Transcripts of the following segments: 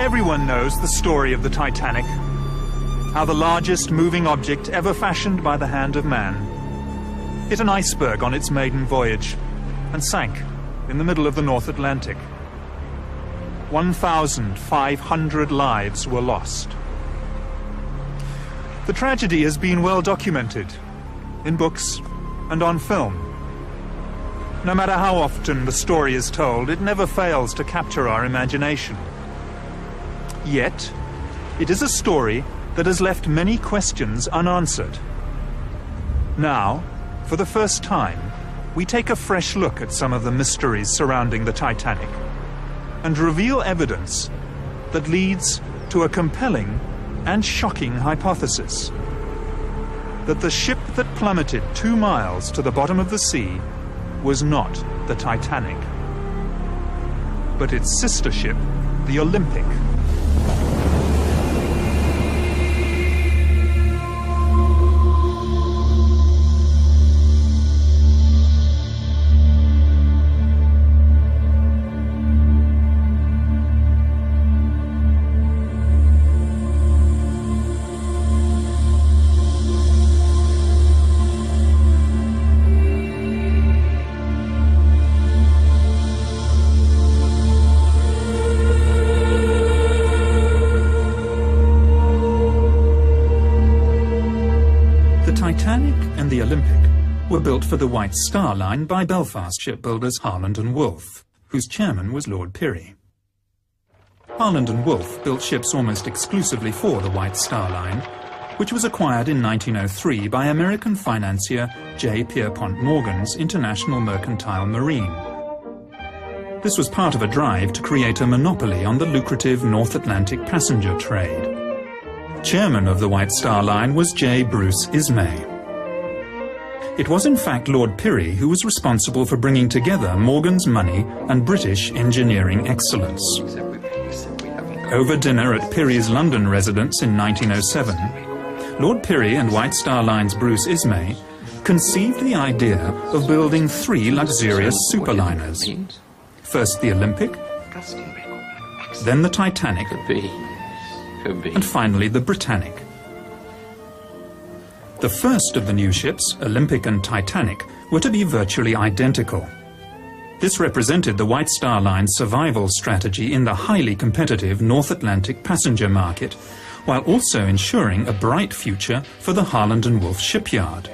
Everyone knows the story of the Titanic, how the largest moving object ever fashioned by the hand of man hit an iceberg on its maiden voyage and sank in the middle of the North Atlantic. 1,500 lives were lost. The tragedy has been well documented in books and on film. No matter how often the story is told, it never fails to capture our imagination. Yet, it is a story that has left many questions unanswered. Now, for the first time, we take a fresh look at some of the mysteries surrounding the Titanic and reveal evidence that leads to a compelling and shocking hypothesis: that the ship that plummeted 2 miles to the bottom of the sea was not the Titanic, but its sister ship, the Olympic. The Titanic and the Olympic were built for the White Star Line by Belfast shipbuilders Harland and Wolff, whose chairman was Lord Pirrie. Harland and Wolff built ships almost exclusively for the White Star Line, which was acquired in 1903 by American financier J. Pierpont Morgan's International Mercantile Marine. This was part of a drive to create a monopoly on the lucrative North Atlantic passenger trade. Chairman of the White Star Line was J. Bruce Ismay. It was in fact Lord Pirrie who was responsible for bringing together Morgan's money and British engineering excellence. Over dinner at Pirrie's London residence in 1907, Lord Pirrie and White Star Line's Bruce Ismay conceived the idea of building 3 luxurious superliners. First the Olympic, then the Titanic, and finally the Britannic. The first of the new ships, Olympic and Titanic, were to be virtually identical. This represented the White Star Line's survival strategy in the highly competitive North Atlantic passenger market, while also ensuring a bright future for the Harland and Wolff shipyard.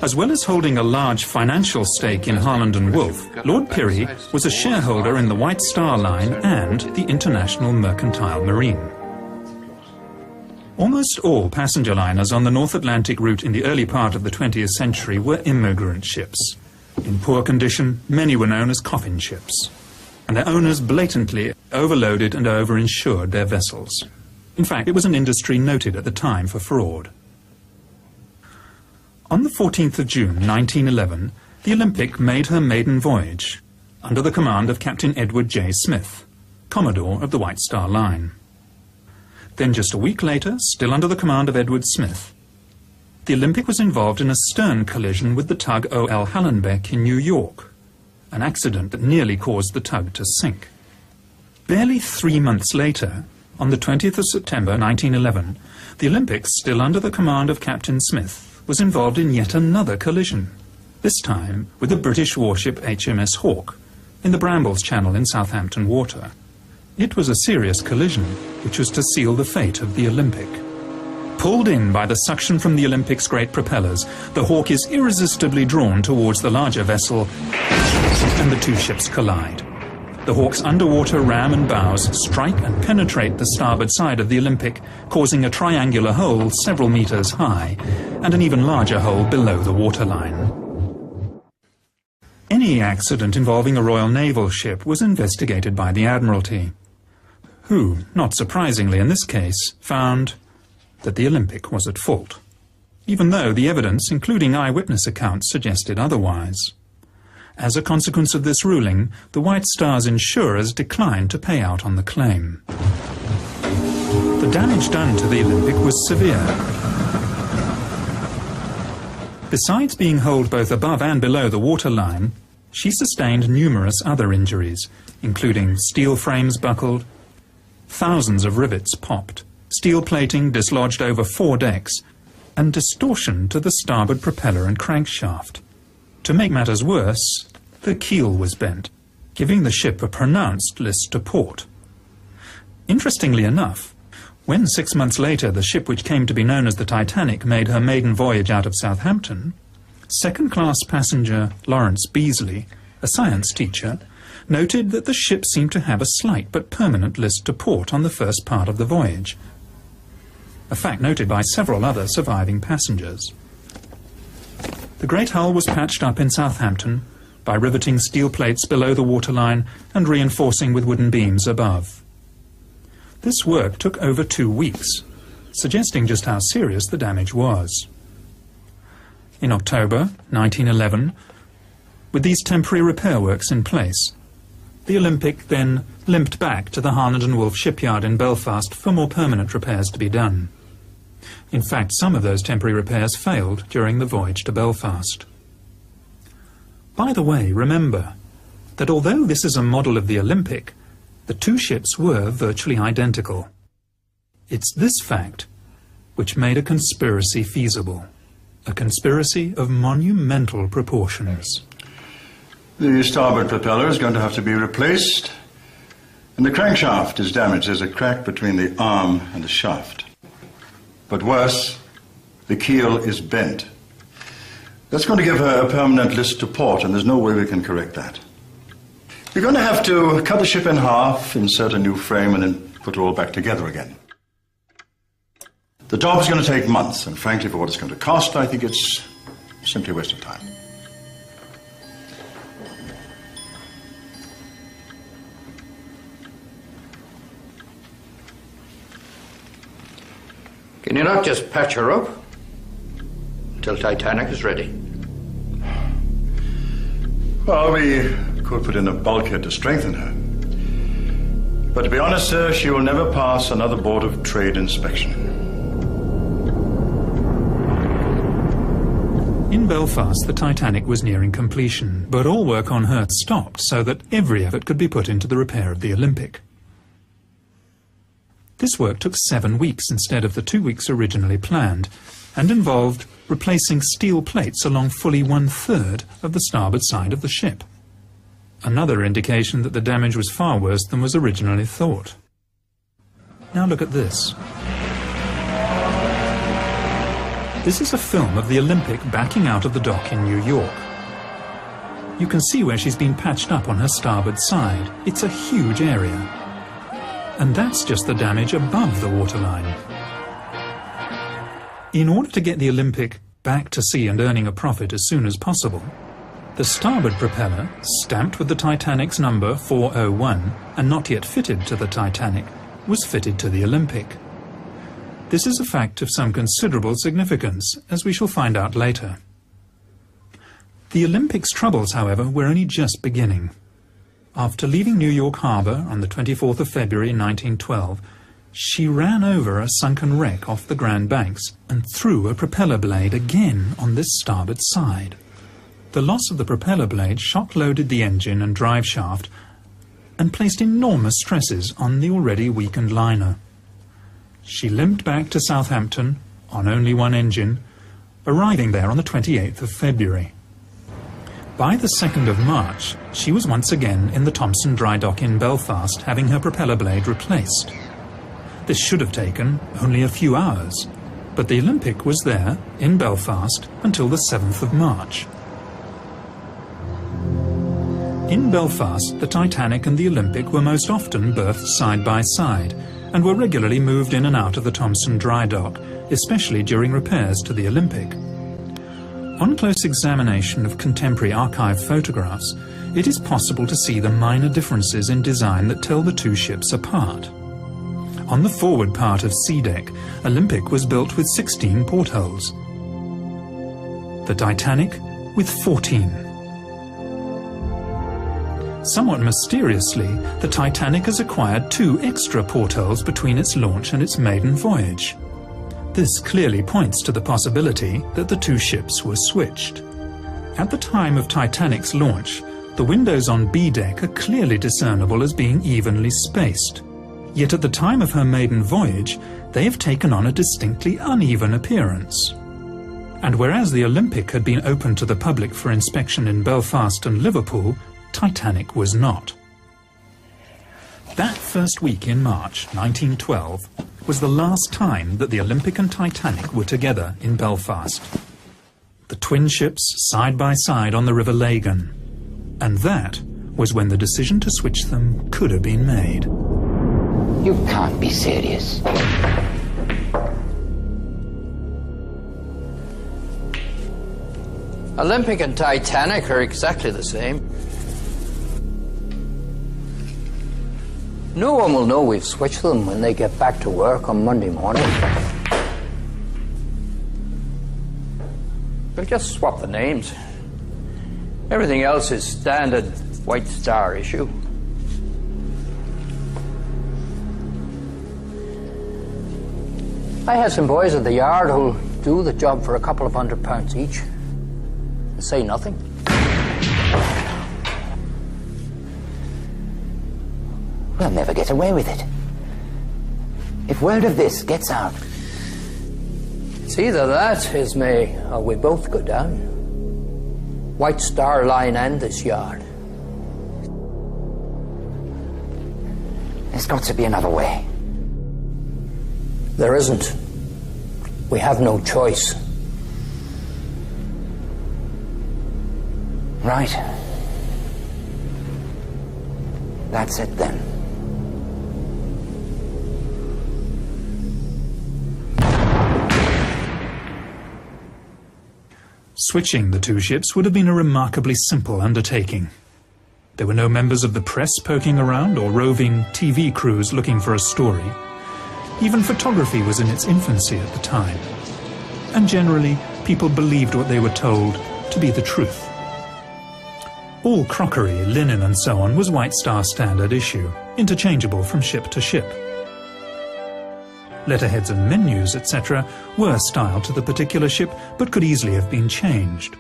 As well as holding a large financial stake in Harland and Wolff, Lord Pirrie was a shareholder in the White Star Line and the International Mercantile Marine. Almost all passenger liners on the North Atlantic route in the early part of the 20th century were immigrant ships. In poor condition, many were known as coffin ships, and their owners blatantly overloaded and overinsured their vessels. In fact, it was an industry noted at the time for fraud. On the 14th of June 1911, the Olympic made her maiden voyage, under the command of Captain Edward J. Smith, Commodore of the White Star Line. Then just a week later, still under the command of Edward Smith, the Olympic was involved in a stern collision with the tug O.L. Hallenbeck in New York, an accident that nearly caused the tug to sink. Barely 3 months later, on the 20th of September 1911, the Olympic, still under the command of Captain Smith, was involved in yet another collision, this time with the British warship HMS Hawke in the Brambles Channel in Southampton Water. It was a serious collision, which was to seal the fate of the Olympic. Pulled in by the suction from the Olympic's great propellers, the Hawke is irresistibly drawn towards the larger vessel, and the two ships collide. The Hawke's underwater ram and bows strike and penetrate the starboard side of the Olympic, causing a triangular hole several meters high, and an even larger hole below the waterline. Any accident involving a Royal Naval ship was investigated by the Admiralty, who, not surprisingly in this case, found that the Olympic was at fault, even though the evidence, including eyewitness accounts, suggested otherwise. As a consequence of this ruling, the White Star's insurers declined to pay out on the claim. The damage done to the Olympic was severe. Besides being holed both above and below the waterline, she sustained numerous other injuries, including steel frames buckled, thousands of rivets popped, steel plating dislodged over 4 decks, and distortion to the starboard propeller and crankshaft. To make matters worse, the keel was bent, giving the ship a pronounced list to port. Interestingly enough, when 6 months later the ship which came to be known as the Titanic made her maiden voyage out of Southampton, second-class passenger Lawrence Beasley, a science teacher, noted that the ship seemed to have a slight but permanent list to port on the first part of the voyage, a fact noted by several other surviving passengers. The great hull was patched up in Southampton by riveting steel plates below the waterline and reinforcing with wooden beams above. This work took over 2 weeks, suggesting just how serious the damage was. In October 1911, with these temporary repair works in place, the Olympic then limped back to the Harland and Wolff shipyard in Belfast for more permanent repairs to be done. In fact, some of those temporary repairs failed during the voyage to Belfast. By the way, remember that although this is a model of the Olympic, the 2 ships were virtually identical. It's this fact which made a conspiracy feasible, a conspiracy of monumental proportions. The starboard propeller is going to have to be replaced, and the crankshaft is damaged. There's a crack between the arm and the shaft. But worse, the keel is bent. That's going to give her a permanent list to port, and there's no way we can correct that. We're going to have to cut the ship in half, insert a new frame, and then put it all back together again. The job is going to take months, and frankly, for what it's going to cost, I think it's simply a waste of time. Can you not just patch her up until Titanic is ready? Well, we could put in a bulkhead to strengthen her. But to be honest, sir, she will never pass another Board of Trade inspection. In Belfast, the Titanic was nearing completion, but all work on her stopped so that every effort could be put into the repair of the Olympic. This work took 7 weeks instead of the 2 weeks originally planned, and involved replacing steel plates along fully 1/3 of the starboard side of the ship. Another indication that the damage was far worse than was originally thought. Now look at this. This is a film of the Olympic backing out of the dock in New York. You can see where she's been patched up on her starboard side. It's a huge area. And that's just the damage above the waterline. In order to get the Olympic back to sea and earning a profit as soon as possible, the starboard propeller, stamped with the Titanic's number 401 and not yet fitted to the Titanic, was fitted to the Olympic. This is a fact of some considerable significance, as we shall find out later. The Olympic's troubles, however, were only just beginning. After leaving New York Harbor on the 24th of February 1912, she ran over a sunken wreck off the Grand Banks and threw a propeller blade again on this starboard side. The loss of the propeller blade shock-loaded the engine and drive shaft and placed enormous stresses on the already weakened liner. She limped back to Southampton on only one engine, arriving there on the 28th of February. By the 2nd of March, she was once again in the Thompson dry dock in Belfast, having her propeller blade replaced. This should have taken only a few hours, but the Olympic was there, in Belfast, until the 7th of March. In Belfast, the Titanic and the Olympic were most often berthed side by side, and were regularly moved in and out of the Thompson dry dock, especially during repairs to the Olympic. On close examination of contemporary archive photographs, it is possible to see the minor differences in design that tell the 2 ships apart. On the forward part of C deck, Olympic was built with 16 portholes. The Titanic with 14. Somewhat mysteriously, the Titanic has acquired 2 extra portholes between its launch and its maiden voyage. This clearly points to the possibility that the 2 ships were switched. At the time of Titanic's launch, the windows on B deck are clearly discernible as being evenly spaced. Yet at the time of her maiden voyage, they have taken on a distinctly uneven appearance. And whereas the Olympic had been open to the public for inspection in Belfast and Liverpool, Titanic was not. That first week in March 1912 was the last time that the Olympic and Titanic were together in Belfast. The twin ships side by side on the River Lagan. And that was when the decision to switch them could have been made. You can't be serious. Olympic and Titanic are exactly the same. No one will know we've switched them when they get back to work on Monday morning. We'll just swap the names. Everything else is standard White Star issue. I have some boys at the yard who'll do the job for a couple of £100 each and say nothing. We'll never get away with it. If word of this gets out... It's either that, Ismay, or we both go down. White Star Line and this yard. There's got to be another way. There isn't. We have no choice. Right. That's it then. Switching the two ships would have been a remarkably simple undertaking. There were no members of the press poking around or roving TV crews looking for a story. Even photography was in its infancy at the time. And generally, people believed what they were told to be the truth. All crockery, linen and so on was White Star standard issue, interchangeable from ship to ship. Letterheads and menus, etc., were styled to the particular ship, but could easily have been changed.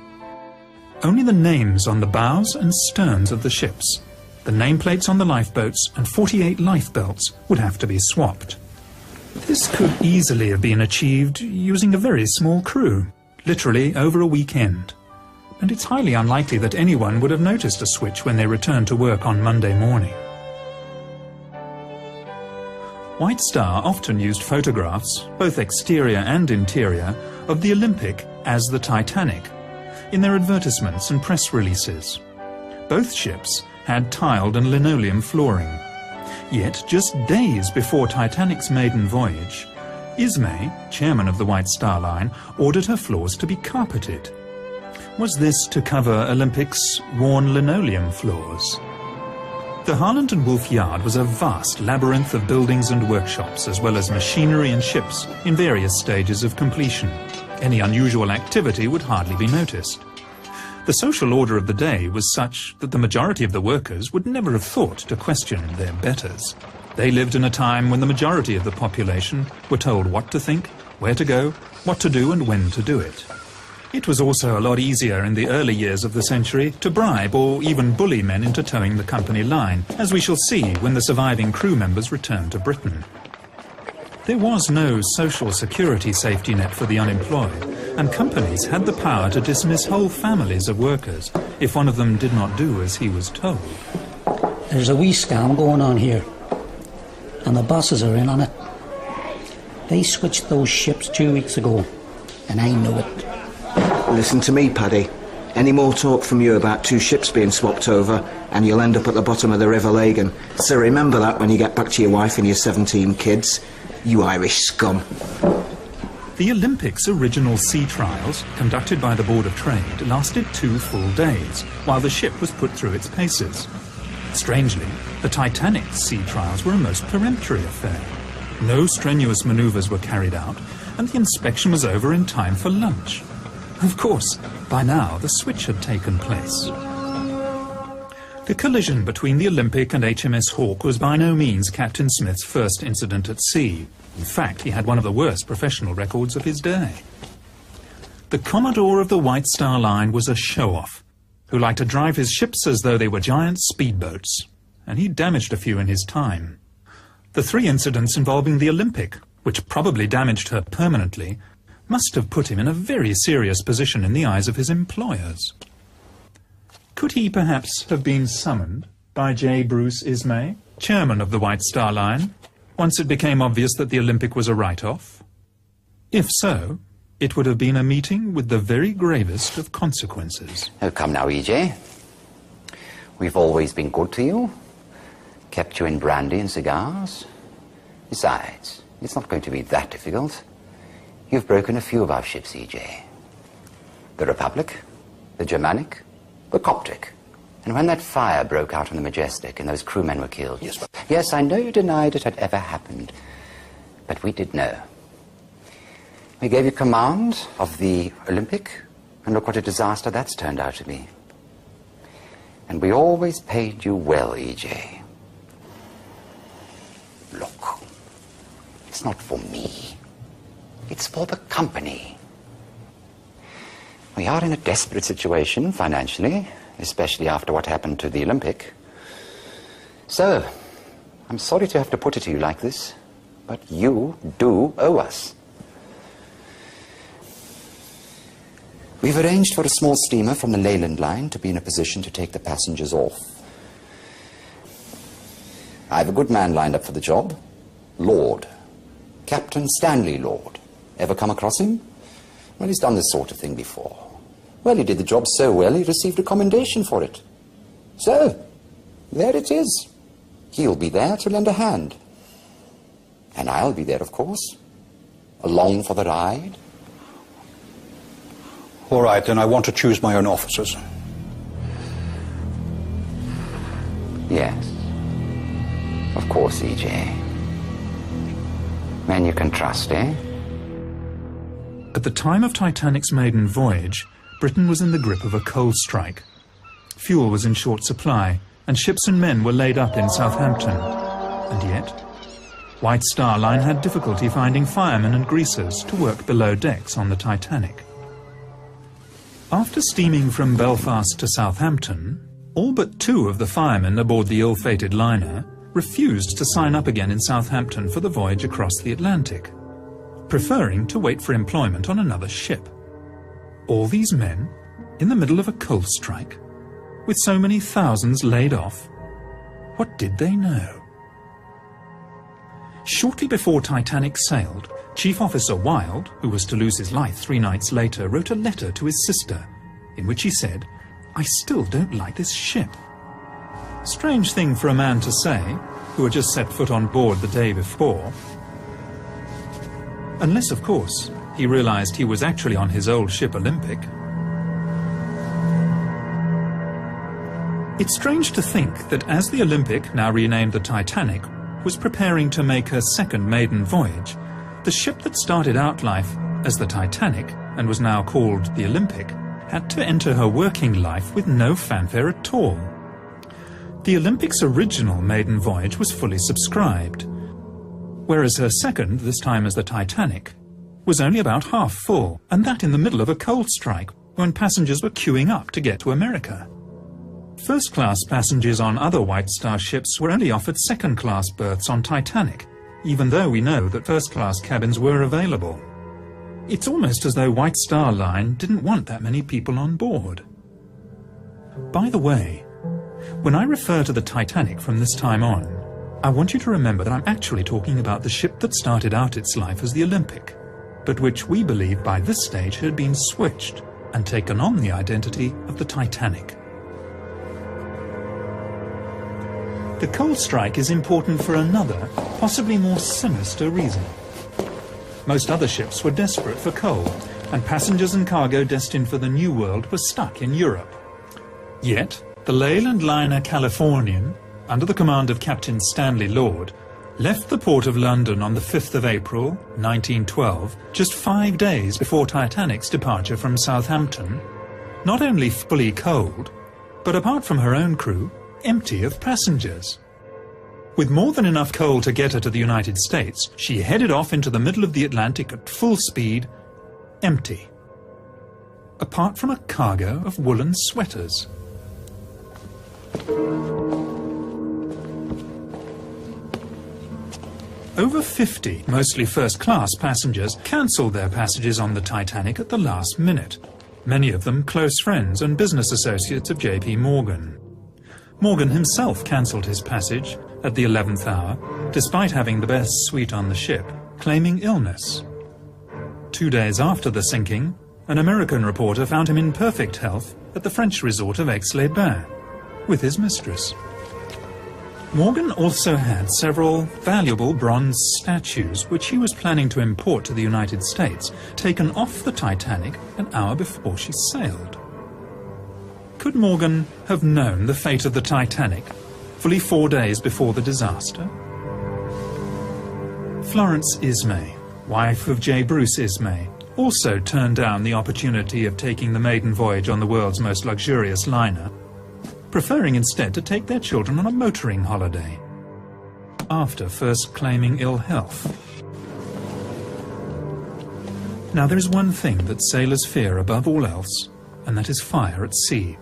Only the names on the bows and sterns of the ships, the nameplates on the lifeboats and 48 lifebelts would have to be swapped. This could easily have been achieved using a very small crew, literally over a weekend. And it's highly unlikely that anyone would have noticed a switch when they returned to work on Monday morning. White Star often used photographs, both exterior and interior, of the Olympic as the Titanic, in their advertisements and press releases. Both ships had tiled and linoleum flooring. Yet, just days before Titanic's maiden voyage, Ismay, chairman of the White Star Line, ordered her floors to be carpeted. Was this to cover Olympic's worn linoleum floors? The Harland and Wolff Yard was a vast labyrinth of buildings and workshops, as well as machinery and ships in various stages of completion. Any unusual activity would hardly be noticed. The social order of the day was such that the majority of the workers would never have thought to question their betters. They lived in a time when the majority of the population were told what to think, where to go, what to do and when to do it. It was also a lot easier in the early years of the century to bribe or even bully men into towing the company line, as we shall see when the surviving crew members return to Britain. There was no social security safety net for the unemployed, and companies had the power to dismiss whole families of workers if one of them did not do as he was told. There's a wee scam going on here, and the bosses are in on it. They switched those ships 2 weeks ago, and I know it. Listen to me, Paddy. Any more talk from you about two ships being swapped over, and you'll end up at the bottom of the River Lagan. So remember that when you get back to your wife and your 17 kids. You Irish scum. The Olympics' original sea trials, conducted by the Board of Trade, lasted 2 full days, while the ship was put through its paces. Strangely, the Titanic's sea trials were a most peremptory affair. No strenuous manoeuvres were carried out, and the inspection was over in time for lunch. Of course, by now the switch had taken place. The collision between the Olympic and HMS Hawke was by no means Captain Smith's first incident at sea. In fact, he had one of the worst professional records of his day. The Commodore of the White Star Line was a show-off, who liked to drive his ships as though they were giant speedboats, and he damaged a few in his time. The 3 incidents involving the Olympic, which probably damaged her permanently, must have put him in a very serious position in the eyes of his employers. Could he perhaps have been summoned by J. Bruce Ismay, chairman of the White Star Line, once it became obvious that the Olympic was a write-off? If so, it would have been a meeting with the very gravest of consequences. Oh, come now, E.J. We've always been good to you. Kept you in brandy and cigars. Besides, it's not going to be that difficult. You've broken a few of our ships, E.J. The Republic, the Germanic, the Coptic. And when that fire broke out on the Majestic and those crewmen were killed... Yes, I know you denied it had ever happened. But we did know. We gave you command of the Olympic, and look what a disaster that's turned out to be. And we always paid you well, E.J. Look, it's not for me. It's for the company. We are in a desperate situation financially, especially after what happened to the Olympic. So, I'm sorry to have to put it to you like this, but you do owe us. We've arranged for a small steamer from the Leyland line to be in a position to take the passengers off. I have a good man lined up for the job. Lord. Captain Stanley Lord. Ever come across him? Well, he's done this sort of thing before. Well, he did the job so well, he received a commendation for it. So, there it is. He'll be there to lend a hand. And I'll be there, of course. Along for the ride. All right, then I want to choose my own officers. Yes. Of course, E.J. Men you can trust, eh? At the time of Titanic's maiden voyage, Britain was in the grip of a coal strike. Fuel was in short supply, and ships and men were laid up in Southampton. And yet, White Star Line had difficulty finding firemen and greasers to work below decks on the Titanic. After steaming from Belfast to Southampton, all but 2 of the firemen aboard the ill-fated liner refused to sign up again in Southampton for the voyage across the Atlantic, preferring to wait for employment on another ship. All these men, in the middle of a coal strike, with so many thousands laid off, what did they know? Shortly before Titanic sailed, Chief Officer Wilde, who was to lose his life 3 nights later, wrote a letter to his sister, in which he said, "I still don't like this ship." Strange thing for a man to say, who had just set foot on board the day before. Unless, of course, he realized he was actually on his old ship Olympic. It's strange to think that as the Olympic, now renamed the Titanic, was preparing to make her second maiden voyage, the ship that started out life as the Titanic and was now called the Olympic had to enter her working life with no fanfare at all. The Olympic's original maiden voyage was fully subscribed, whereas her second, this time as the Titanic, was only about half full, and that in the middle of a coal strike when passengers were queuing up to get to America. First-class passengers on other White Star ships were only offered second-class berths on Titanic, even though we know that first-class cabins were available. It's almost as though White Star Line didn't want that many people on board. By the way, when I refer to the Titanic from this time on, I want you to remember that I'm actually talking about the ship that started out its life as the Olympic, but which we believe by this stage had been switched and taken on the identity of the Titanic. The coal strike is important for another, possibly more sinister reason. Most other ships were desperate for coal, and passengers and cargo destined for the New World were stuck in Europe. Yet, the Leyland liner Californian, under the command of Captain Stanley Lord, left the port of London on the 5th of April, 1912, just 5 days before Titanic's departure from Southampton, not only fully coaled, but apart from her own crew, empty of passengers. With more than enough coal to get her to the United States, she headed off into the middle of the Atlantic at full speed, empty, apart from a cargo of woolen sweaters. Over 50, mostly first-class passengers, cancelled their passages on the Titanic at the last minute, many of them close friends and business associates of J.P. Morgan. Morgan himself cancelled his passage at the 11th hour, despite having the best suite on the ship, claiming illness. 2 days after the sinking, an American reporter found him in perfect health at the French resort of Aix-les-Bains, with his mistress. Morgan also had several valuable bronze statues, which he was planning to import to the United States, taken off the Titanic an hour before she sailed. Could Morgan have known the fate of the Titanic fully 4 days before the disaster? Florence Ismay, wife of J. Bruce Ismay, also turned down the opportunity of taking the maiden voyage on the world's most luxurious liner, preferring instead to take their children on a motoring holiday, after first claiming ill health. Now there is one thing that sailors fear above all else, and that is fire at sea.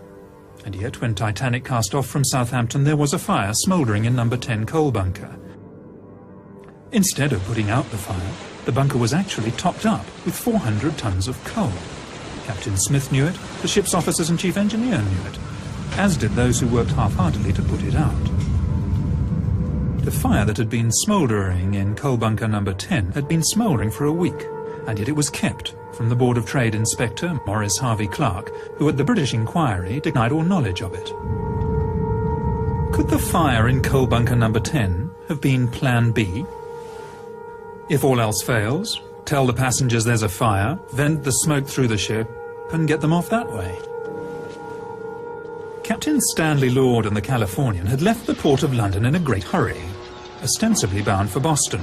And yet when Titanic cast off from Southampton, there was a fire smouldering in number 10 coal bunker. Instead of putting out the fire, the bunker was actually topped up with 400 tons of coal. Captain Smith knew it, the ship's officers and chief engineer knew it, as did those who worked half-heartedly to put it out. The fire that had been smouldering in coal bunker number 10 had been smouldering for a week, and yet it was kept from the Board of Trade Inspector Maurice Harvey Clark, who at the British inquiry denied all knowledge of it. Could the fire in coal bunker number 10 have been Plan B? If all else fails, tell the passengers there's a fire, vent the smoke through the ship, and get them off that way. Captain Stanley Lord and the Californian had left the port of London in a great hurry, ostensibly bound for Boston.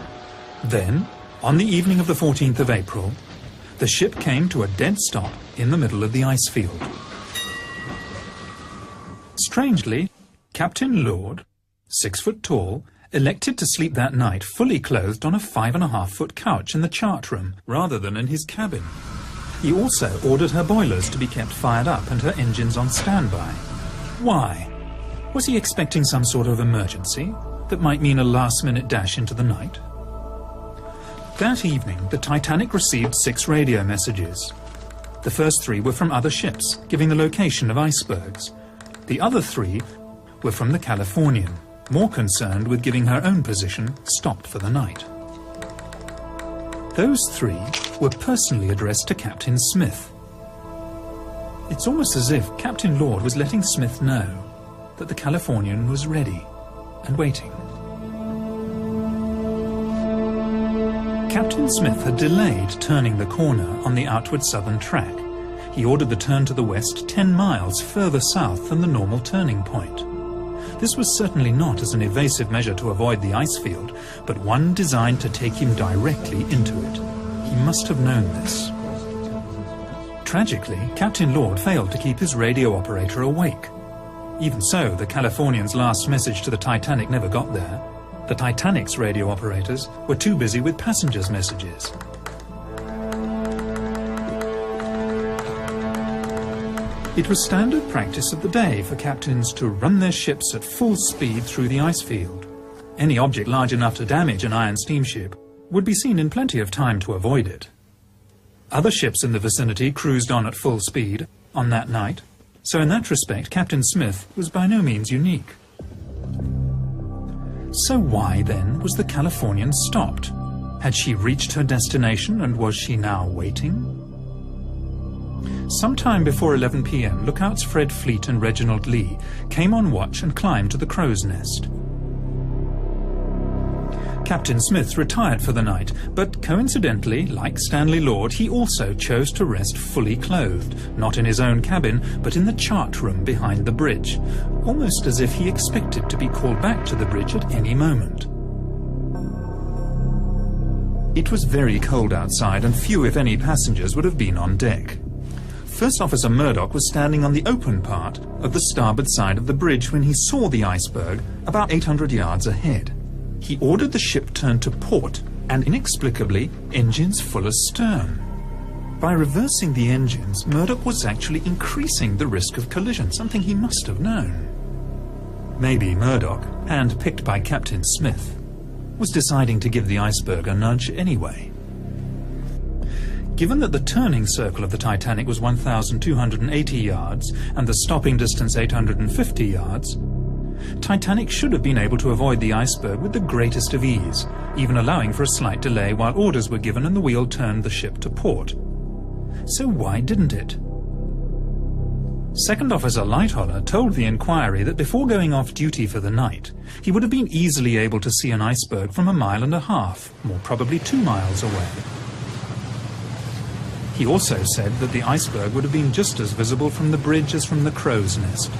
Then, on the evening of the 14th of April, the ship came to a dead stop in the middle of the ice field. Strangely, Captain Lord, 6 foot tall, elected to sleep that night fully clothed on a 5.5-foot couch in the chart room, rather than in his cabin. He also ordered her boilers to be kept fired up and her engines on standby. Why? Was he expecting some sort of emergency that might mean a last-minute dash into the night? That evening, the Titanic received 6 radio messages. The first 3 were from other ships, giving the location of icebergs. The other 3 were from the Californian, more concerned with giving her own position, stopped for the night. Those 3 were personally addressed to Captain Smith. It's almost as if Captain Lord was letting Smith know that the Californian was ready and waiting. Captain Smith had delayed turning the corner on the outward southern track. He ordered the turn to the west 10 miles further south than the normal turning point. This was certainly not as an evasive measure to avoid the ice field, but one designed to take him directly into it. He must have known this. Tragically, Captain Lord failed to keep his radio operator awake. Even so, the Californian's last message to the Titanic never got there. The Titanic's radio operators were too busy with passengers' messages. It was standard practice of the day for captains to run their ships at full speed through the ice field. Any object large enough to damage an iron steamship would be seen in plenty of time to avoid it. Other ships in the vicinity cruised on at full speed on that night, so in that respect Captain Smith was by no means unique. So why, then, was the Californian stopped? Had she reached her destination, and was she now waiting? Sometime before 11 p.m, lookouts Fred Fleet and Reginald Lee came on watch and climbed to the crow's nest. Captain Smith retired for the night, but coincidentally, like Stanley Lord, he also chose to rest fully clothed, not in his own cabin, but in the chart room behind the bridge, almost as if he expected to be called back to the bridge at any moment. It was very cold outside, and few, if any, passengers would have been on deck. First Officer Murdoch was standing on the open part of the starboard side of the bridge when he saw the iceberg about 800 yards ahead. He ordered the ship turned to port, and inexplicably, engines full astern. By reversing the engines, Murdoch was actually increasing the risk of collision, something he must have known. Maybe Murdoch, hand-picked by Captain Smith, was deciding to give the iceberg a nudge anyway. Given that the turning circle of the Titanic was 1,280 yards and the stopping distance 850 yards, Titanic should have been able to avoid the iceberg with the greatest of ease, even allowing for a slight delay while orders were given and the wheel turned the ship to port. So why didn't it? Second Officer Lightoller told the inquiry that before going off duty for the night, he would have been easily able to see an iceberg from 1.5 miles, more probably 2 miles away. He also said that the iceberg would have been just as visible from the bridge as from the crow's nest.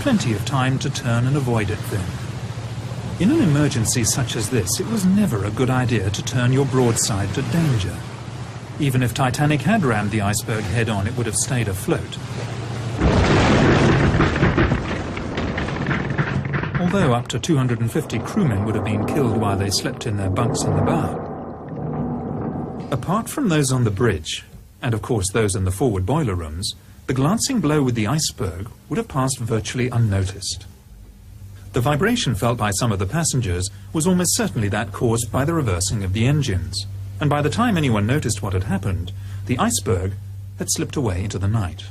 Plenty of time to turn and avoid it then. In an emergency such as this, it was never a good idea to turn your broadside to danger. Even if Titanic had rammed the iceberg head-on, it would have stayed afloat. Although up to 250 crewmen would have been killed while they slept in their bunks in the bow. Apart from those on the bridge, and of course those in the forward boiler rooms, the glancing blow with the iceberg would have passed virtually unnoticed. The vibration felt by some of the passengers was almost certainly that caused by the reversing of the engines, and by the time anyone noticed what had happened, the iceberg had slipped away into the night.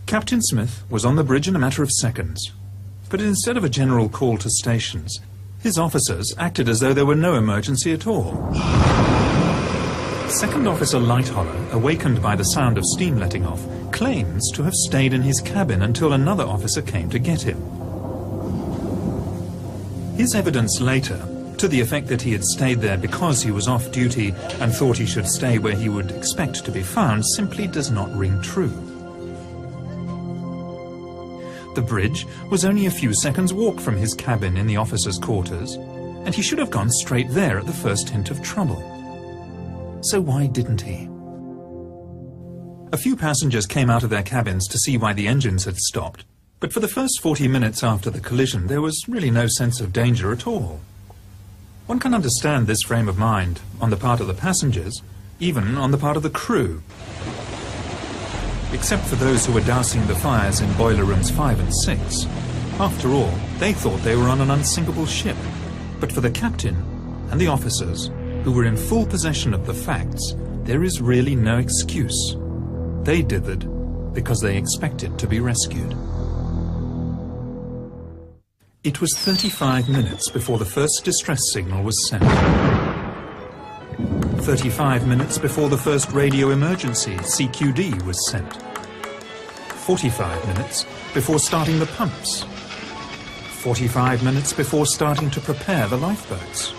Captain Smith was on the bridge in a matter of seconds, but instead of a general call to stations, his officers acted as though there were no emergency at all. Second Officer Lightoller, awakened by the sound of steam letting off, claims to have stayed in his cabin until another officer came to get him. His evidence later, to the effect that he had stayed there because he was off duty and thought he should stay where he would expect to be found, simply does not ring true. The bridge was only a few seconds' walk from his cabin in the officers' quarters, and he should have gone straight there at the first hint of trouble. So why didn't he? A few passengers came out of their cabins to see why the engines had stopped, but for the first 40 minutes after the collision there was really no sense of danger at all. One can understand this frame of mind on the part of the passengers, even on the part of the crew. Except for those who were dousing the fires in boiler rooms 5 and 6. After all, they thought they were on an unsinkable ship. But for the captain and the officers, who were in full possession of the facts, there is really no excuse. They dithered because they expected to be rescued. It was 35 minutes before the first distress signal was sent. 35 minutes before the first radio emergency, CQD, was sent. 45 minutes before starting the pumps. 45 minutes before starting to prepare the lifeboats.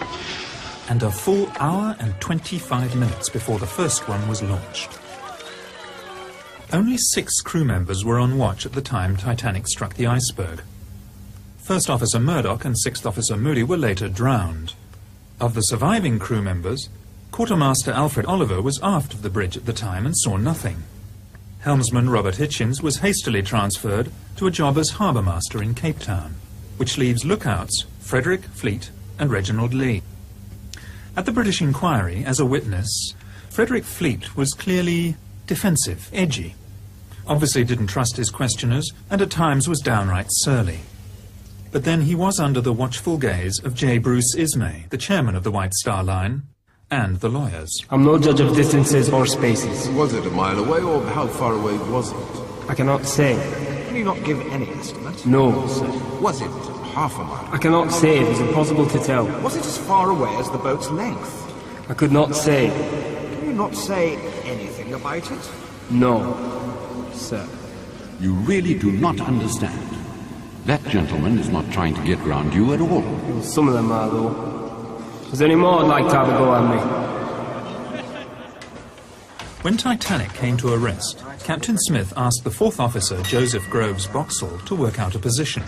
And a full hour and 25 minutes before the first one was launched. Only 6 crew members were on watch at the time Titanic struck the iceberg. First Officer Murdoch and Sixth Officer Moody were later drowned. Of the surviving crew members, Quartermaster Alfred Oliver was aft of the bridge at the time and saw nothing. Helmsman Robert Hitchins was hastily transferred to a job as harbour master in Cape Town, which leaves lookouts Frederick, Fleet and Reginald Lee. At the British inquiry, as a witness, Frederick Fleet was clearly defensive, edgy, obviously didn't trust his questioners, and at times was downright surly. But then he was under the watchful gaze of J. Bruce Ismay, the chairman of the White Star Line, and the lawyers. I'm no judge of distances or spaces. Was it a mile away, or how far away was it? I cannot say. Can you not give any estimate? No, sir. Was it half a mile? I cannot say. It is impossible to tell. Was it as far away as the boat's length? I could not say. Can you not say anything about it? No, sir. You really do not understand. That gentleman is not trying to get round you at all. Well, some of them are, though. Is there any more I'd like to have a go at me? When Titanic came to a rest, Captain Smith asked the fourth officer, Joseph Groves Boxall, to work out a position.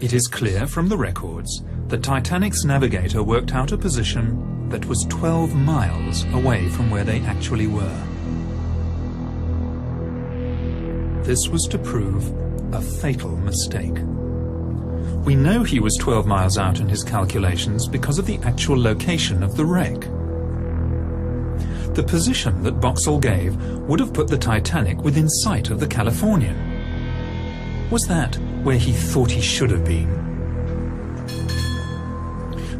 It is clear from the records that Titanic's navigator worked out a position that was 12 miles away from where they actually were. This was to prove a fatal mistake. We know he was 12 miles out in his calculations because of the actual location of the wreck. The position that Boxall gave would have put the Titanic within sight of the Californian. Was that where he thought he should have been?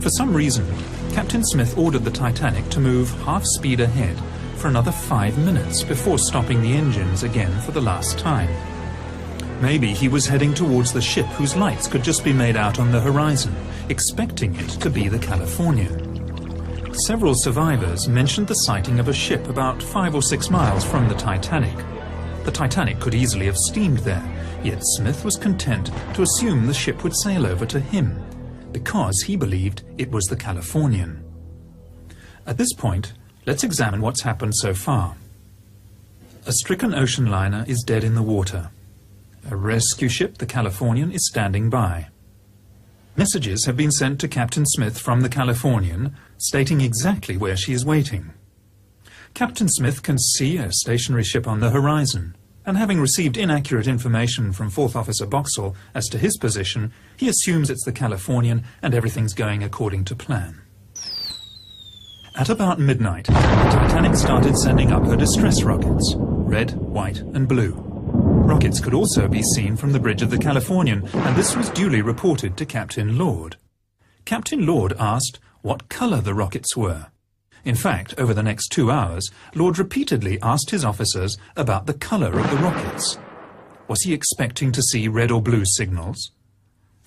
For some reason, Captain Smith ordered the Titanic to move half-speed ahead for another 5 minutes before stopping the engines again for the last time. Maybe he was heading towards the ship whose lights could just be made out on the horizon, expecting it to be the Californian. Several survivors mentioned the sighting of a ship about 5 or 6 miles from the Titanic. The Titanic could easily have steamed there, yet Smith was content to assume the ship would sail over to him, because he believed it was the Californian. At this point, let's examine what's happened so far. A stricken ocean liner is dead in the water. A rescue ship, the Californian, is standing by. Messages have been sent to Captain Smith from the Californian, stating exactly where she is waiting. Captain Smith can see a stationary ship on the horizon, and having received inaccurate information from 4th Officer Boxall as to his position, he assumes it's the Californian and everything's going according to plan. At about midnight, the Titanic started sending up her distress rockets, red, white and blue. Rockets could also be seen from the bridge of the Californian, and this was duly reported to Captain Lord. Captain Lord asked what colour the rockets were. In fact, over the next 2 hours, Lord repeatedly asked his officers about the colour of the rockets. Was he expecting to see red or blue signals?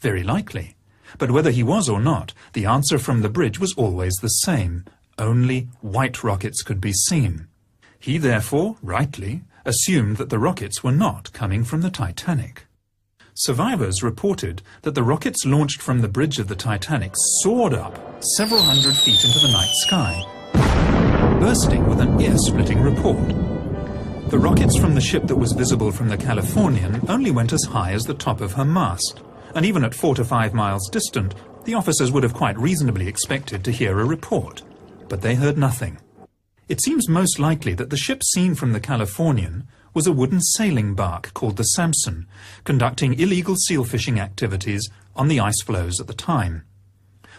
Very likely. But whether he was or not, the answer from the bridge was always the same. Only white rockets could be seen. He therefore, rightly, assumed that the rockets were not coming from the Titanic. Survivors reported that the rockets launched from the bridge of the Titanic soared up several hundred feet into the night sky, bursting with an ear-splitting report. The rockets from the ship that was visible from the Californian only went as high as the top of her mast, and even at 4 to 5 miles distant, the officers would have quite reasonably expected to hear a report. But they heard nothing. It seems most likely that the ship seen from the Californian was a wooden sailing bark called the Samson, conducting illegal seal fishing activities on the ice floes at the time.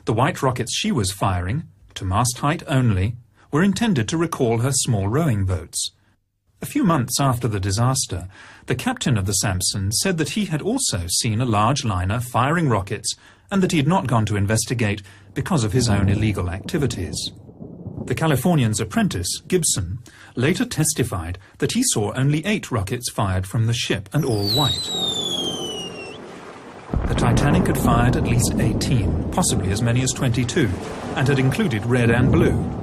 The white rockets she was firing, to mast height only, were intended to recall her small rowing boats. A few months after the disaster, the captain of the Samson said that he had also seen a large liner firing rockets and that he had not gone to investigate because of his own illegal activities. The Californian's apprentice, Gibson, later testified that he saw only 8 rockets fired from the ship, and all white. The Titanic had fired at least 18, possibly as many as 22, and had included red and blue.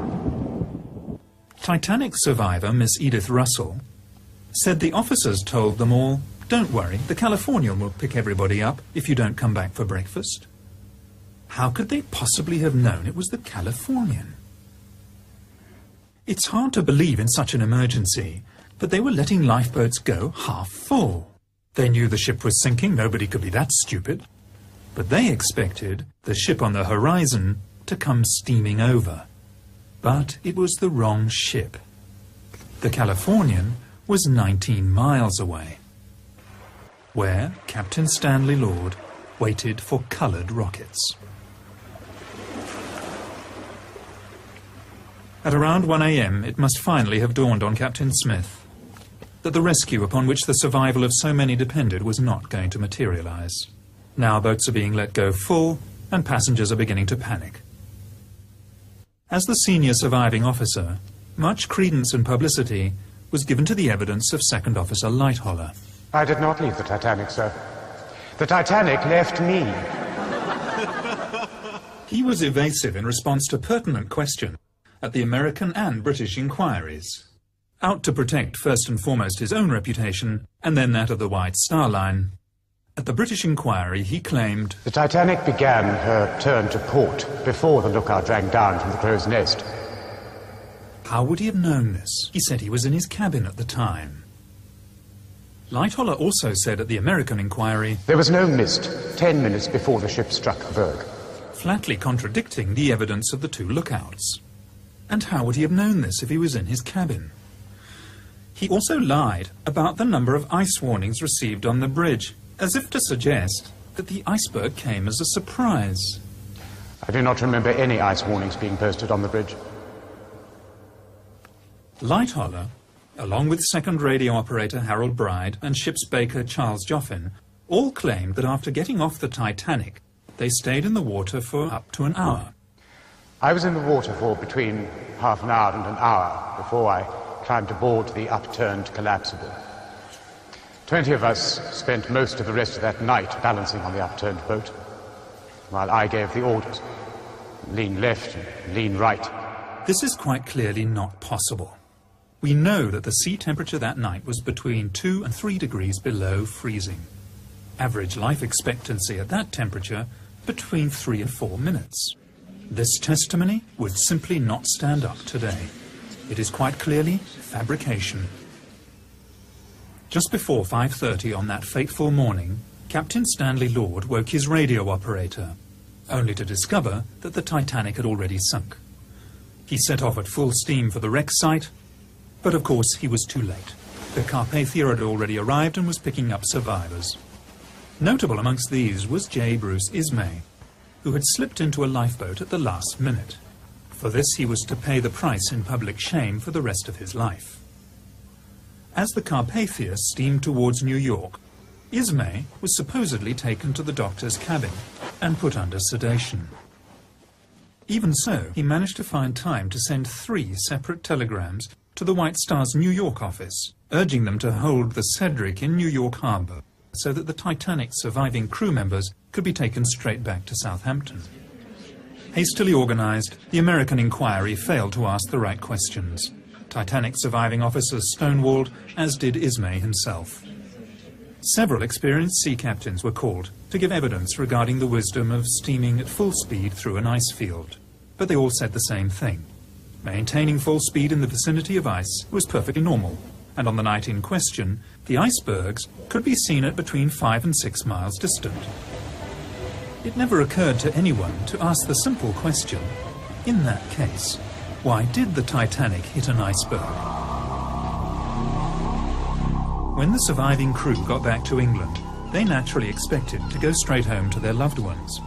Titanic survivor Miss Edith Russell said the officers told them all, "Don't worry, the Californian will pick everybody up if you don't come back for breakfast." How could they possibly have known it was the Californian? It's hard to believe in such an emergency, but they were letting lifeboats go half full. They knew the ship was sinking, nobody could be that stupid. But they expected the ship on the horizon to come steaming over. But it was the wrong ship. The Californian was 19 miles away, where Captain Stanley Lord waited for coloured rockets. At around 1 a.m., it must finally have dawned on Captain Smith that the rescue upon which the survival of so many depended was not going to materialize. Now boats are being let go full, and passengers are beginning to panic. As the senior surviving officer, much credence and publicity was given to the evidence of Second Officer Lightholler. I did not leave the Titanic, sir. The Titanic left me. He was evasive in response to pertinent questions at the American and British inquiries, out to protect first and foremost his own reputation and then that of the White Star Line. At the British inquiry, he claimed, "The Titanic began her turn to port before the lookout drank down from the crow's nest." How would he have known this? He said he was in his cabin at the time. Lightholler also said at the American inquiry, "There was no mist 10 minutes before the ship struck a berg," flatly contradicting the evidence of the 2 lookouts. And how would he have known this if he was in his cabin? He also lied about the number of ice warnings received on the bridge, as if to suggest that the iceberg came as a surprise. "I do not remember any ice warnings being posted on the bridge." Lightholler, along with second radio operator Harold Bride and ship's baker Charles Joffin, all claimed that after getting off the Titanic, they stayed in the water for up to an hour. I was in the water for between half an hour and an hour before I climbed aboard the upturned collapsible. 20 of us spent most of the rest of that night balancing on the upturned boat, while I gave the orders. Lean left and lean right. This is quite clearly not possible. We know that the sea temperature that night was between 2 and 3 degrees below freezing. Average life expectancy at that temperature between 3 and 4 minutes. This testimony would simply not stand up today. It is quite clearly fabrication. Just before 5:30 on that fateful morning, Captain Stanley Lord woke his radio operator, only to discover that the Titanic had already sunk. He set off at full steam for the wreck site, but of course he was too late. The Carpathia had already arrived and was picking up survivors. Notable amongst these was J. Bruce Ismay, who had slipped into a lifeboat at the last minute. For this he was to pay the price in public shame for the rest of his life. As the Carpathia steamed towards New York, Ismay was supposedly taken to the doctor's cabin and put under sedation. Even so, he managed to find time to send 3 separate telegrams to the White Star's New York office, urging them to hold the Cedric in New York Harbor so that the Titanic's surviving crew members could be taken straight back to Southampton. Hastily organized, the American inquiry failed to ask the right questions. Titanic surviving officers stonewalled, as did Ismay himself. Several experienced sea captains were called to give evidence regarding the wisdom of steaming at full speed through an ice field, but they all said the same thing. Maintaining full speed in the vicinity of ice was perfectly normal, and on the night in question, the icebergs could be seen at between 5 and 6 miles distant. It never occurred to anyone to ask the simple question, in that case, why did the Titanic hit an iceberg? When the surviving crew got back to England, they naturally expected to go straight home to their loved ones.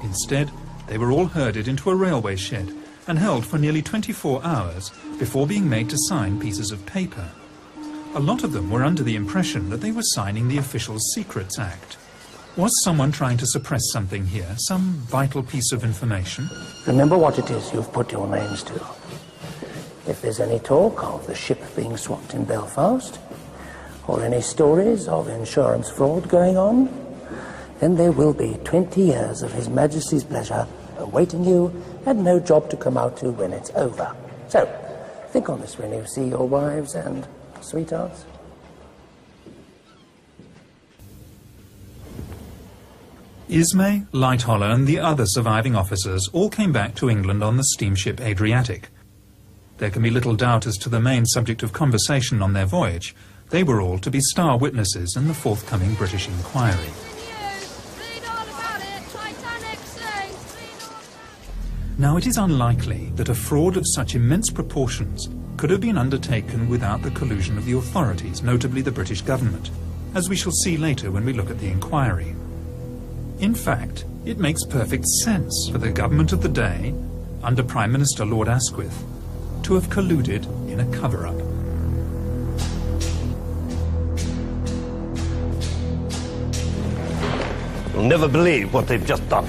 Instead, they were all herded into a railway shed and held for nearly 24 hours before being made to sign pieces of paper. A lot of them were under the impression that they were signing the Official Secrets Act. Was someone trying to suppress something here, some vital piece of information? Remember what it is you've put your names to. If there's any talk of the ship being swapped in Belfast, or any stories of insurance fraud going on, then there will be 20 years of His Majesty's pleasure awaiting you and no job to come out to when it's over. So, think on this when you see your wives and sweethearts. Ismay, Lightoller and the other surviving officers all came back to England on the steamship Adriatic. There can be little doubt as to the main subject of conversation on their voyage. They were all to be star witnesses in the forthcoming British inquiry. Now, it is unlikely that a fraud of such immense proportions could have been undertaken without the collusion of the authorities, notably the British government, as we shall see later when we look at the inquiry. In fact, it makes perfect sense for the government of the day, under Prime Minister Lord Asquith, to have colluded in a cover-up. You'll never believe what they've just done.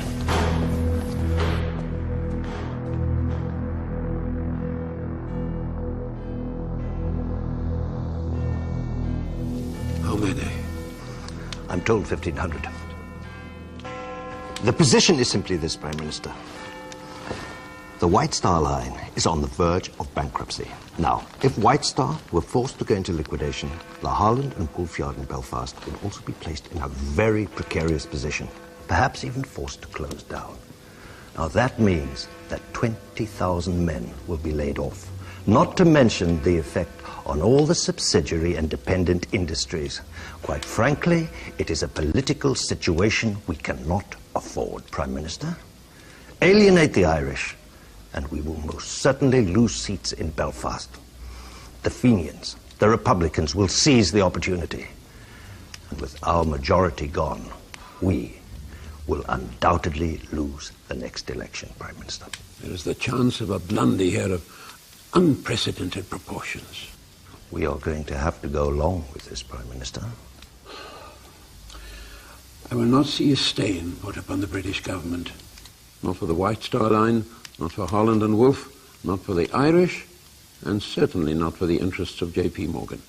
How many? I'm told 1,500. The position is simply this, Prime Minister. The White Star Line is on the verge of bankruptcy. Now, if White Star were forced to go into liquidation, the Harland and Wolff Yard in Belfast would also be placed in a very precarious position, perhaps even forced to close down. Now, that means that 20,000 men will be laid off, not to mention the effect on all the subsidiary and dependent industries. Quite frankly, it is a political situation we cannot afford, Prime Minister. Alienate the Irish, and we will most certainly lose seats in Belfast. The Fenians, the Republicans, will seize the opportunity. And with our majority gone, we will undoubtedly lose the next election, Prime Minister. There is the chance of a blunder here of unprecedented proportions. We are going to have to go along with this, Prime Minister. I will not see a stain put upon the British government, not for the White Star Line, Not for Holland and Wolff, not for the Irish, and certainly not for the interests of J.P. Morgan.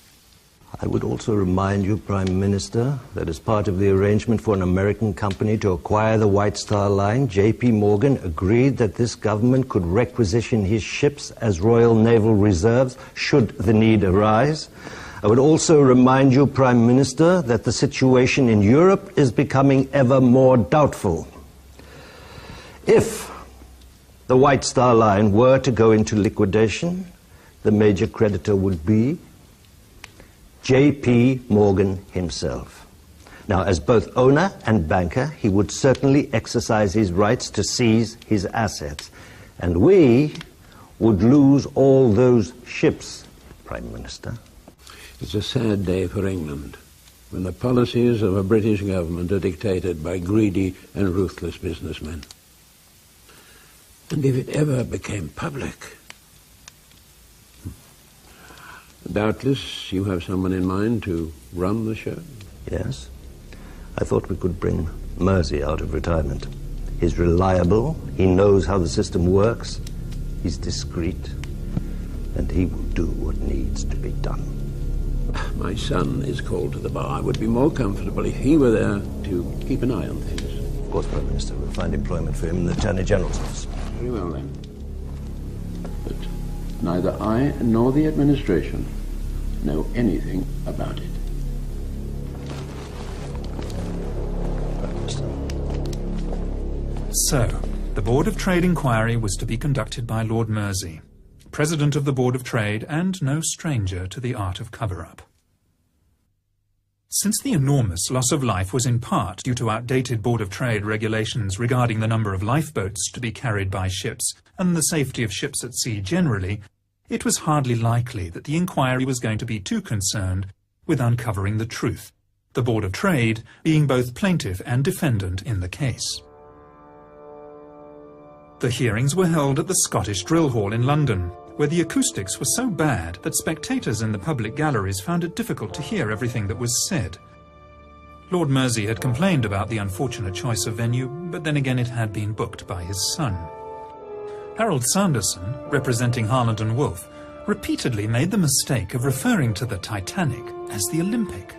I would also remind you, Prime Minister, that as part of the arrangement for an American company to acquire the White Star Line, J.P. Morgan agreed that this government could requisition his ships as Royal Naval Reserves should the need arise. I would also remind you, Prime Minister, that the situation in Europe is becoming ever more doubtful. If the White Star Line were to go into liquidation, the major creditor would be J.P. Morgan himself. Now, as both owner and banker, he would certainly exercise his rights to seize his assets. And we would lose all those ships, Prime Minister. It's a sad day for England, when the policies of a British government are dictated by greedy and ruthless businessmen. And if it ever became public... Doubtless you have someone in mind to run the show? Yes. I thought we could bring Mersey out of retirement. He's reliable, he knows how the system works, he's discreet, and he will do what needs to be done. My son is called to the bar. I would be more comfortable if he were there to keep an eye on things. Of course, Prime Minister, we'll find employment for him in the Attorney General's office. Very well, then. But neither I nor the administration know anything about it. So, the Board of Trade inquiry was to be conducted by Lord Mersey, President of the Board of Trade and no stranger to the art of cover-up. Since the enormous loss of life was in part due to outdated Board of Trade regulations regarding the number of lifeboats to be carried by ships and the safety of ships at sea generally, it was hardly likely that the inquiry was going to be too concerned with uncovering the truth, the Board of Trade being both plaintiff and defendant in the case. The hearings were held at the Scottish Drill Hall in London, where the acoustics were so bad that spectators in the public galleries found it difficult to hear everything that was said. Lord Mersey had complained about the unfortunate choice of venue, but then again it had been booked by his son. Harold Sanderson, representing Harland and Wolff, repeatedly made the mistake of referring to the Titanic as the Olympic.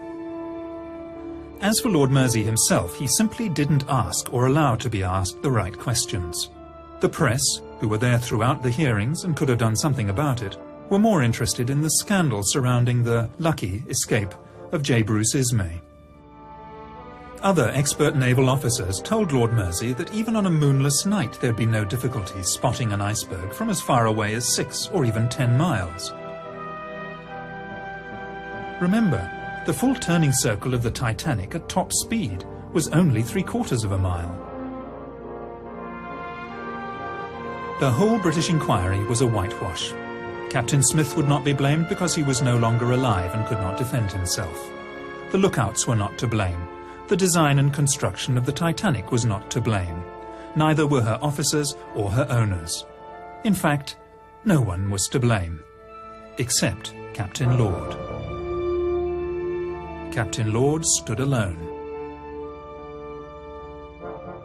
As for Lord Mersey himself, he simply didn't ask or allow to be asked the right questions. The press, who were there throughout the hearings and could have done something about it, were more interested in the scandal surrounding the lucky escape of J. Bruce Ismay. Other expert naval officers told Lord Mersey that even on a moonless night there'd be no difficulty spotting an iceberg from as far away as 6 or even 10 miles. Remember, the full turning circle of the Titanic at top speed was only 3/4 of a mile. The whole British inquiry was a whitewash. Captain Smith would not be blamed because he was no longer alive and could not defend himself. The lookouts were not to blame. The design and construction of the Titanic was not to blame. Neither were her officers or her owners. In fact, no one was to blame, except Captain Lord. Captain Lord stood alone.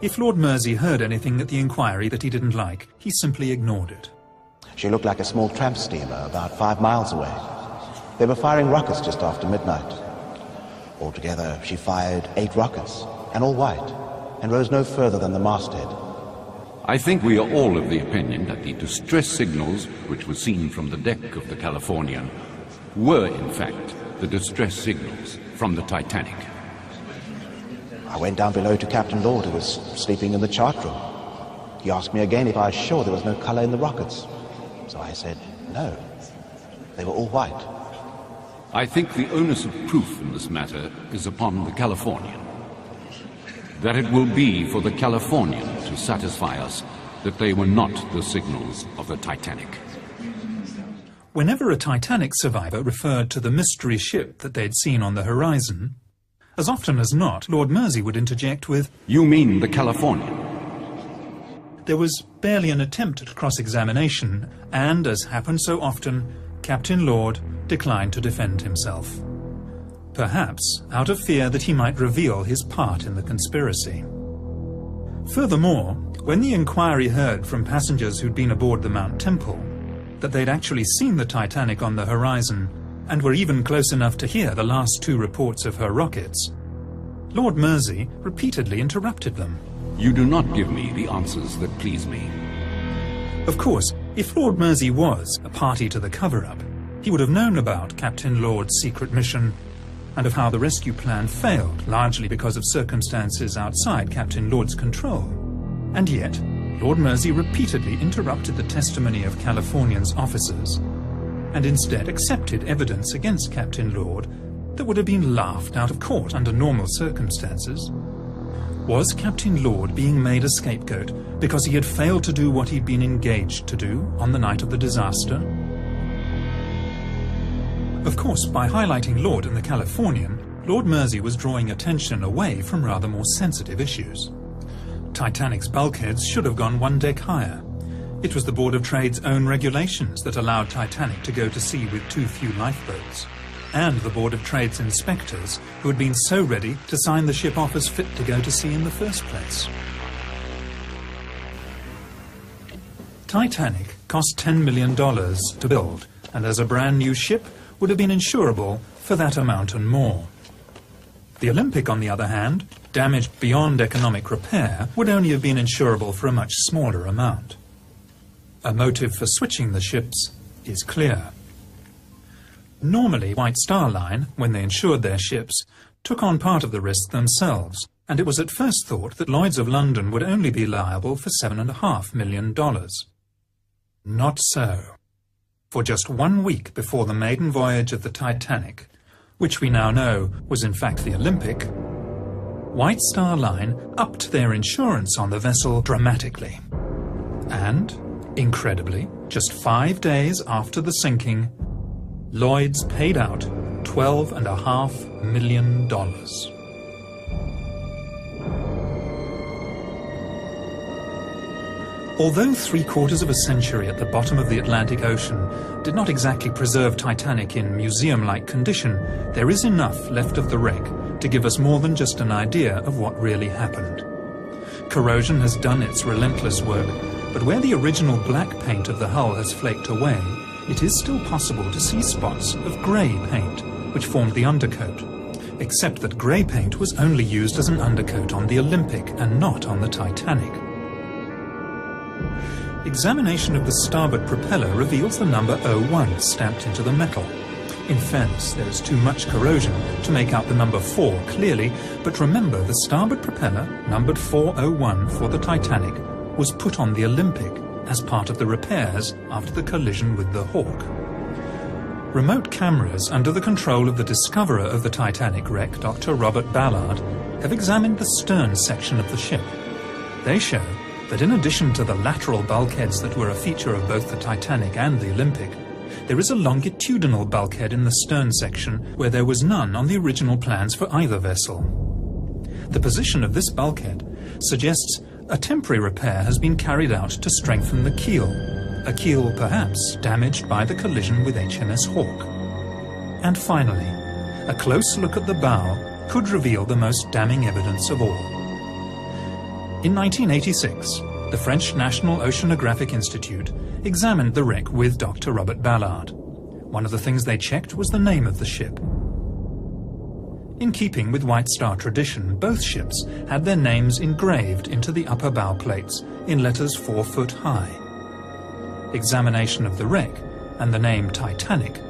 If Lord Mersey heard anything at the inquiry that he didn't like, he simply ignored it. She looked like a small tramp steamer about 5 miles away. They were firing rockets just after midnight. Altogether, she fired 8 rockets, and all white, and rose no further than the masthead. I think we are all of the opinion that the distress signals which were seen from the deck of the Californian were, in fact, the distress signals from the Titanic. I went down below to Captain Lord, who was sleeping in the chart room. He asked me again if I was sure there was no color in the rockets. So I said, no, they were all white. I think the onus of proof in this matter is upon the Californian. That it will be for the Californian to satisfy us that they were not the signals of the Titanic. Whenever a Titanic survivor referred to the mystery ship that they'd seen on the horizon, as often as not, Lord Mersey would interject with, "You mean the Californian?" There was barely an attempt at cross-examination, and, as happened so often, Captain Lord declined to defend himself. Perhaps out of fear that he might reveal his part in the conspiracy. Furthermore, When the inquiry heard from passengers who'd been aboard the Mount Temple that they'd actually seen the Titanic on the horizon and were even close enough to hear the last 2 reports of her rockets, Lord Mersey repeatedly interrupted them. You do not give me the answers that please me. Of course, if Lord Mersey was a party to the cover-up, he would have known about Captain Lord's secret mission and of how the rescue plan failed, largely because of circumstances outside Captain Lord's control. And yet, Lord Mersey repeatedly interrupted the testimony of Californian's officers and instead accepted evidence against Captain Lord that would have been laughed out of court under normal circumstances. Was Captain Lord being made a scapegoat because he had failed to do what he'd been engaged to do on the night of the disaster? Of course, by highlighting Lord and the Californian, Lord Mersey was drawing attention away from rather more sensitive issues. Titanic's bulkheads should have gone 1 deck higher. It was the Board of Trade's own regulations that allowed Titanic to go to sea with too few lifeboats, and the Board of Trade's inspectors who had been so ready to sign the ship off as fit to go to sea in the first place. Titanic cost $10 million to build, and as a brand new ship would have been insurable for that amount and more. The Olympic, on the other hand, damaged beyond economic repair, would only have been insurable for a much smaller amount. A motive for switching the ships is clear. Normally, White Star Line, when they insured their ships, took on part of the risk themselves, and it was at first thought that Lloyd's of London would only be liable for $7.5 million. Not so. For just 1 week before the maiden voyage of the Titanic, which we now know was in fact the Olympic, White Star Line upped their insurance on the vessel dramatically. And, incredibly, just 5 days after the sinking, Lloyd's paid out $12.5 million. Although 3/4 of a century at the bottom of the Atlantic Ocean did not exactly preserve Titanic in museum-like condition, there is enough left of the wreck to give us more than just an idea of what really happened. Corrosion has done its relentless work, but where the original black paint of the hull has flaked away, it is still possible to see spots of grey paint, which formed the undercoat, except that grey paint was only used as an undercoat on the Olympic and not on the Titanic. Examination of the starboard propeller reveals the number 01 stamped into the metal. In fairness, there is too much corrosion to make out the number 4 clearly, but remember the starboard propeller, numbered 401 for the Titanic, was put on the Olympic as part of the repairs after the collision with the Hawk. Remote cameras under the control of the discoverer of the Titanic wreck, Dr. Robert Ballard, have examined the stern section of the ship. They show that in addition to the lateral bulkheads that were a feature of both the Titanic and the Olympic, there is a longitudinal bulkhead in the stern section where there was none on the original plans for either vessel. The position of this bulkhead suggests a temporary repair has been carried out to strengthen the keel, a keel perhaps damaged by the collision with HMS Hawk. And finally, a close look at the bow could reveal the most damning evidence of all. In 1986, the French National Oceanographic Institute examined the wreck with Dr. Robert Ballard. One of the things they checked was the name of the ship. In keeping with White Star tradition, both ships had their names engraved into the upper bow plates in letters 4 foot high. Examination of the wreck and the name Titanic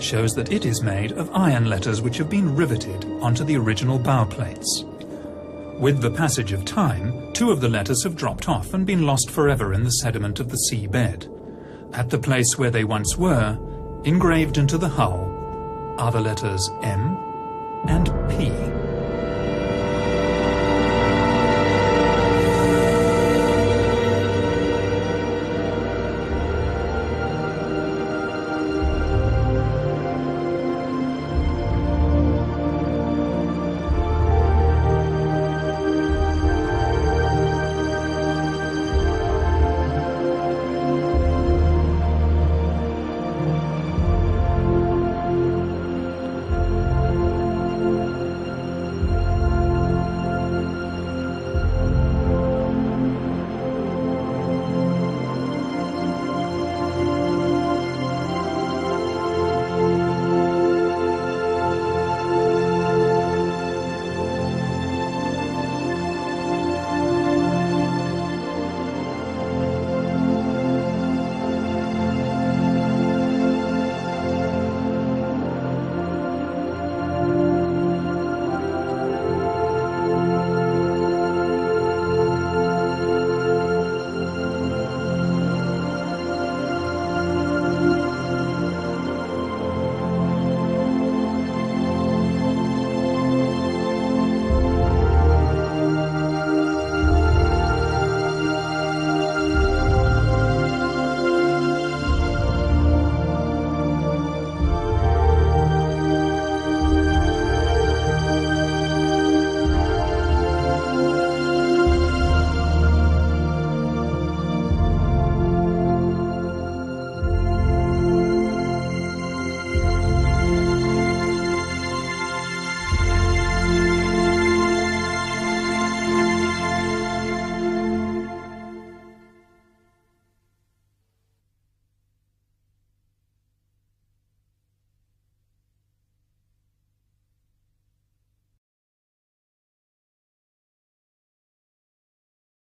shows that it is made of iron letters which have been riveted onto the original bow plates. With the passage of time, 2 of the letters have dropped off and been lost forever in the sediment of the sea bed. At the place where they once were, engraved into the hull, are the letters M and P.